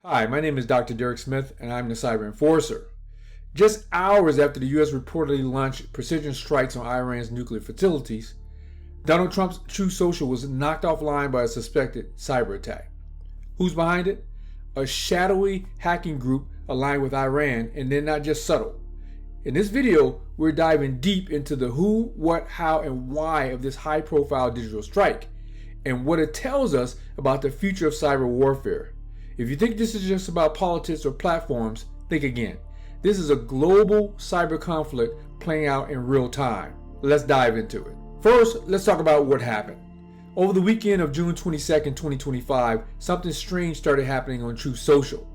Hi, my name is Dr. Derek Smith, and I'm the Cyber Enforcer. Just hours after the U.S. reportedly launched precision strikes on Iran's nuclear facilities, Donald Trump's Truth Social was knocked offline by a suspected cyber attack. Who's behind it? A shadowy hacking group aligned with Iran, and they're not just subtle. In this video, we're diving deep into the who, what, how, and why of this high-profile digital strike, and what it tells us about the future of cyber warfare. If you think this is just about politics or platforms, think again. This is a global cyber conflict playing out in real time. Let's dive into it. First, let's talk about what happened. Over the weekend of June 22nd, 2025, something strange started happening on Truth Social.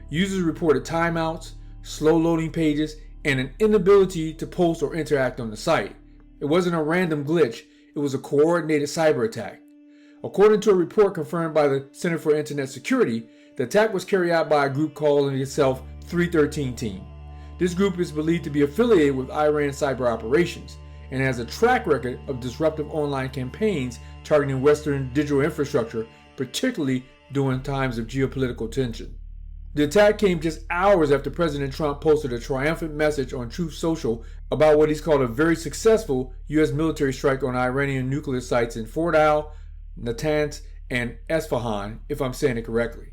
Users reported timeouts, slow loading pages, and an inability to post or interact on the site. It wasn't a random glitch, it was a coordinated cyber attack. According to a report confirmed by the Center for Internet Security, the attack was carried out by a group calling itself 313 Team. This group is believed to be affiliated with Iran cyber operations and has a track record of disruptive online campaigns targeting Western digital infrastructure, particularly during times of geopolitical tension. The attack came just hours after President Trump posted a triumphant message on Truth Social about what he's called a very successful U.S. military strike on Iranian nuclear sites in Fordow, Natanz, and Esfahan, if I'm saying it correctly.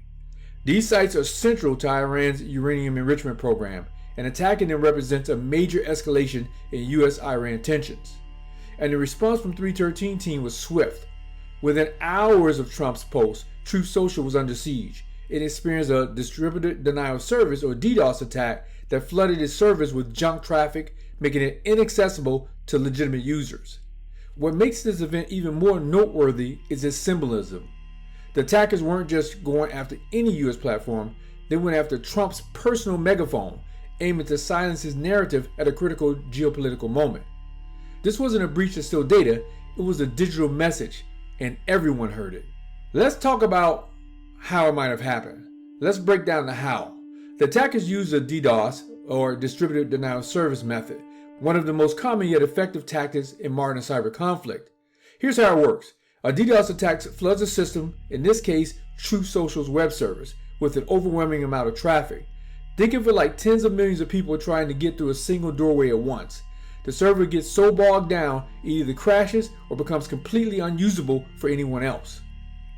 These sites are central to Iran's uranium enrichment program, and attacking them represents a major escalation in U.S.-Iran tensions. And the response from 313 Team was swift. Within hours of Trump's post, Truth Social was under siege. It experienced a distributed denial of service or DDoS attack that flooded its servers with junk traffic, making it inaccessible to legitimate users. What makes this event even more noteworthy is its symbolism. The attackers weren't just going after any U.S. platform, they went after Trump's personal megaphone, aiming to silence his narrative at a critical geopolitical moment. This wasn't a breach of steal data, it was a digital message, and everyone heard it. Let's talk about how it might have happened. Let's break down the how. The attackers used a DDoS, or distributed denial of service method, one of the most common yet effective tactics in modern cyber conflict. Here's how it works. A DDoS attack floods a system, in this case, Truth Social's web service, with an overwhelming amount of traffic. Think of it like tens of millions of people trying to get through a single doorway at once. The server gets so bogged down, it either crashes or becomes completely unusable for anyone else.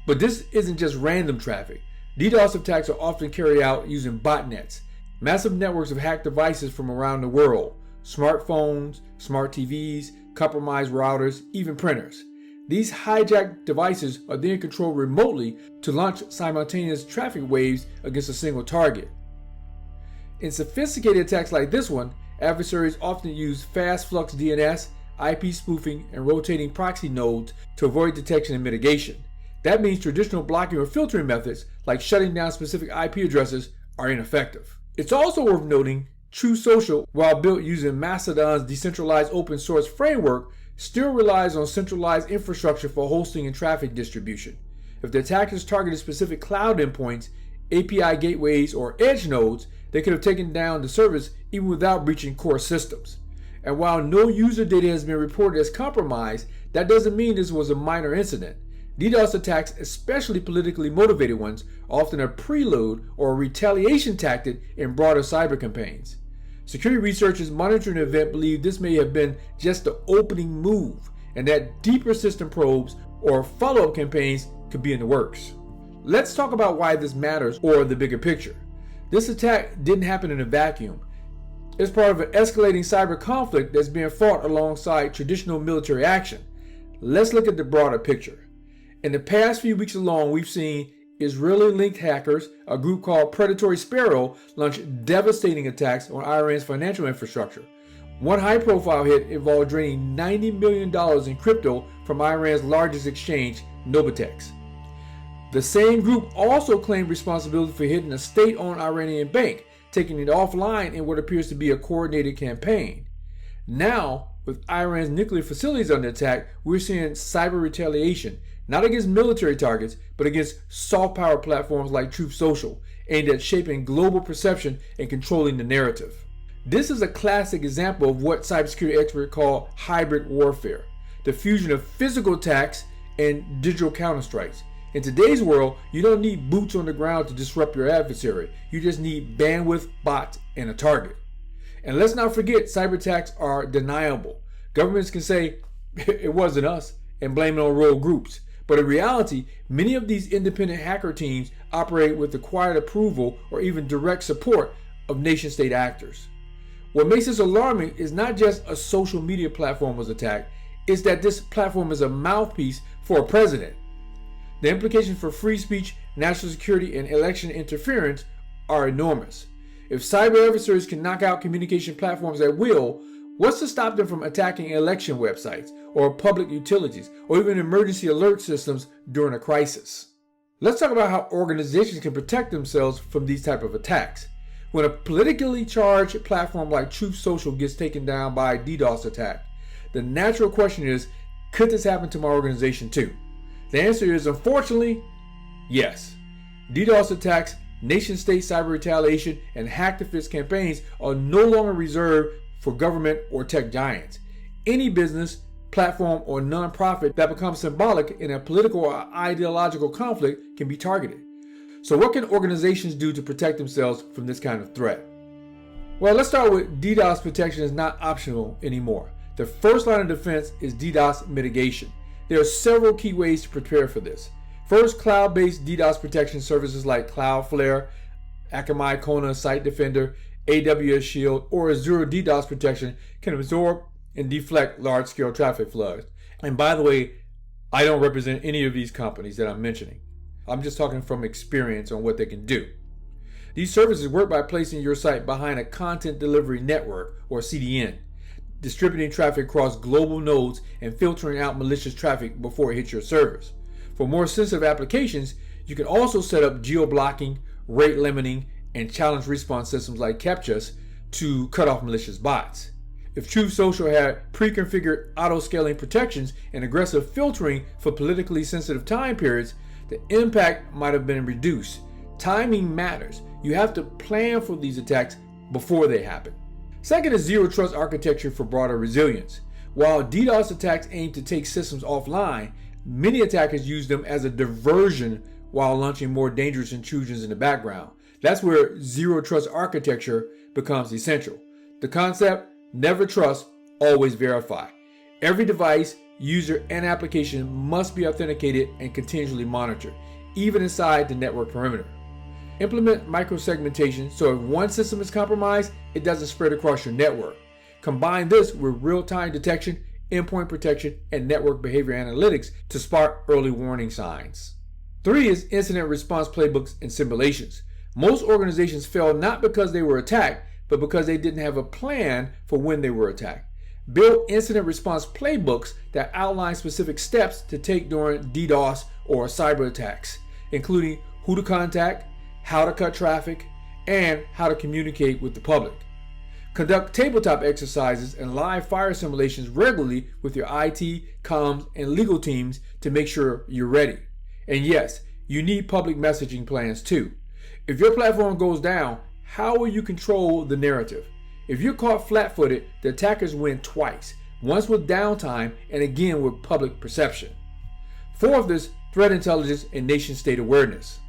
But this isn't just random traffic. DDoS attacks are often carried out using botnets, massive networks of hacked devices from around the world, smartphones, smart TVs, compromised routers, even printers. These hijacked devices are then controlled remotely to launch simultaneous traffic waves against a single target. In sophisticated attacks like this one, adversaries often use fast flux DNS, IP spoofing, and rotating proxy nodes to avoid detection and mitigation. That means traditional blocking or filtering methods, like shutting down specific IP addresses, are ineffective. It's also worth noting, Truth Social, while built using Mastodon's decentralized open source framework, still relies on centralized infrastructure for hosting and traffic distribution. If the attackers targeted specific cloud endpoints, API gateways, or edge nodes, they could have taken down the service even without breaching core systems. And while no user data has been reported as compromised, that doesn't mean this was a minor incident. DDoS attacks, especially politically motivated ones, are often a prelude or a retaliation tactic in broader cyber campaigns. Security researchers monitoring the event believe this may have been just the opening move, and that deeper system probes or follow-up campaigns could be in the works. Let's talk about why this matters, or the bigger picture. This attack didn't happen in a vacuum. It's part of an escalating cyber conflict that's being fought alongside traditional military action. Let's look at the broader picture. In the past few weeks alone, we've seen Israeli-linked hackers, a group called Predatory Sparrow, launch devastating attacks on Iran's financial infrastructure. One high-profile hit involved draining $90 million in crypto from Iran's largest exchange, Novatex. The same group also claimed responsibility for hitting a state-owned Iranian bank, taking it offline in what appears to be a coordinated campaign. Now, with Iran's nuclear facilities under attack, we're seeing cyber retaliation, not against military targets, but against soft power platforms like Truth Social, aimed at shaping global perception and controlling the narrative. This is a classic example of what cybersecurity experts call hybrid warfare, the fusion of physical attacks and digital counterstrikes. In today's world, you don't need boots on the ground to disrupt your adversary. You just need bandwidth, bots, and a target. And let's not forget, cyber attacks are deniable. Governments can say, it wasn't us, and blame it on rogue groups. But in reality, many of these independent hacker teams operate with the quiet approval or even direct support of nation-state actors. What makes this alarming is not just a social media platform was attacked, it's that this platform is a mouthpiece for a president. The implications for free speech, national security, and election interference are enormous. If cyber adversaries can knock out communication platforms at will, what's to stop them from attacking election websites or public utilities or even emergency alert systems during a crisis? Let's talk about how organizations can protect themselves from these type of attacks. When a politically charged platform like Truth Social gets taken down by a DDoS attack, the natural question is, could this happen to my organization too? The answer is, unfortunately, yes. DDoS attacks, nation-state cyber retaliation, and hack to fix campaigns are no longer reserved for government or tech giants. Any business, platform, or nonprofit that becomes symbolic in a political or ideological conflict can be targeted. So what can organizations do to protect themselves from this kind of threat? Well, let's start with DDoS protection is not optional anymore. The first line of defense is DDoS mitigation. There are several key ways to prepare for this. First, cloud-based DDoS protection services like Cloudflare, Akamai Kona Site Defender, AWS Shield, or Azure DDoS protection can absorb and deflect large-scale traffic floods. And by the way, I don't represent any of these companies that I'm mentioning. I'm just talking from experience on what they can do. These services work by placing your site behind a content delivery network, or CDN, distributing traffic across global nodes and filtering out malicious traffic before it hits your servers. For more sensitive applications, you can also set up geo-blocking, rate limiting, and challenge response systems like CAPTCHAs to cut off malicious bots. If Truth Social had pre-configured auto-scaling protections and aggressive filtering for politically sensitive time periods, the impact might have been reduced. Timing matters. You have to plan for these attacks before they happen. Second is zero trust architecture for broader resilience. While DDoS attacks aim to take systems offline, many attackers use them as a diversion while launching more dangerous intrusions in the background. That's where zero trust architecture becomes essential. The concept, never trust, always verify. Every device, user, and application must be authenticated and continually monitored, even inside the network perimeter. Implement microsegmentation so if one system is compromised, it doesn't spread across your network. Combine this with real-time detection, endpoint protection, and network behavior analytics to spot early warning signs. 3 is incident response playbooks and simulations. Most organizations fail not because they were attacked, but because they didn't have a plan for when they were attacked. Build incident response playbooks that outline specific steps to take during DDoS or cyber attacks, including who to contact, how to cut traffic, and how to communicate with the public. Conduct tabletop exercises and live fire simulations regularly with your IT, comms, and legal teams to make sure you're ready. And yes, you need public messaging plans too. If your platform goes down, how will you control the narrative? If you're caught flat-footed, the attackers win twice, once with downtime and again with public perception. 4th is threat intelligence and nation-state awareness.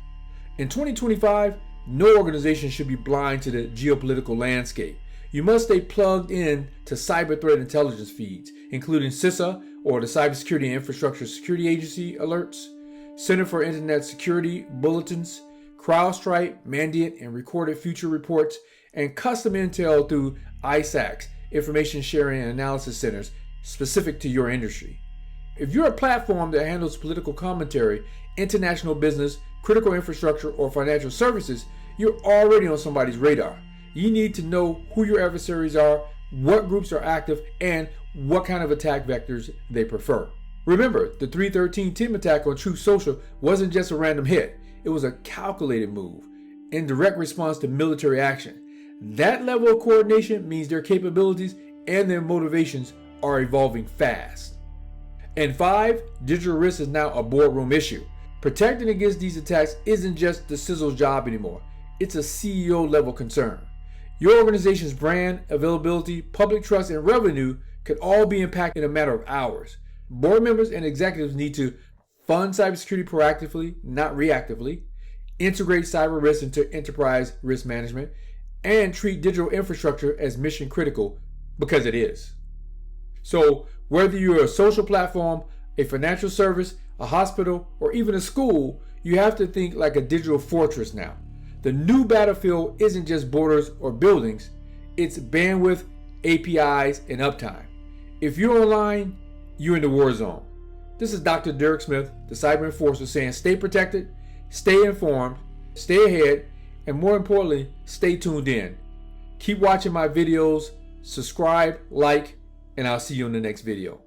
In 2025, no organization should be blind to the geopolitical landscape. You must stay plugged in to cyber threat intelligence feeds, including CISA, or the Cybersecurity and Infrastructure Security Agency alerts, Center for Internet Security bulletins, CrowdStrike mandated and recorded future reports, and custom intel through ISACs, Information Sharing and Analysis Centers, specific to your industry. If you're a platform that handles political commentary, international business, critical infrastructure, or financial services, you're already on somebody's radar. You need to know who your adversaries are, what groups are active, and what kind of attack vectors they prefer. Remember, the 313 team attack on Truth Social wasn't just a random hit. It was a calculated move in direct response to military action. That level of coordination means their capabilities and their motivations are evolving fast. And 5, digital risk is now a boardroom issue. Protecting against these attacks isn't just the CISO's job anymore. It's a CEO level concern. Your organization's brand, availability, public trust, and revenue could all be impacted in a matter of hours. Board members and executives need to fund cybersecurity proactively, not reactively, integrate cyber risk into enterprise risk management, and treat digital infrastructure as mission critical, because it is. So whether you're a social platform, a financial service, a hospital, or even a school, you have to think like a digital fortress now. The new battlefield isn't just borders or buildings, it's bandwidth, APIs, and uptime. If you're online, you're in the war zone. This is Dr. Derek Smith, the Cyber Enforcer, saying stay protected, stay informed, stay ahead, and more importantly, stay tuned in. Keep watching my videos, subscribe, like, and I'll see you in the next video.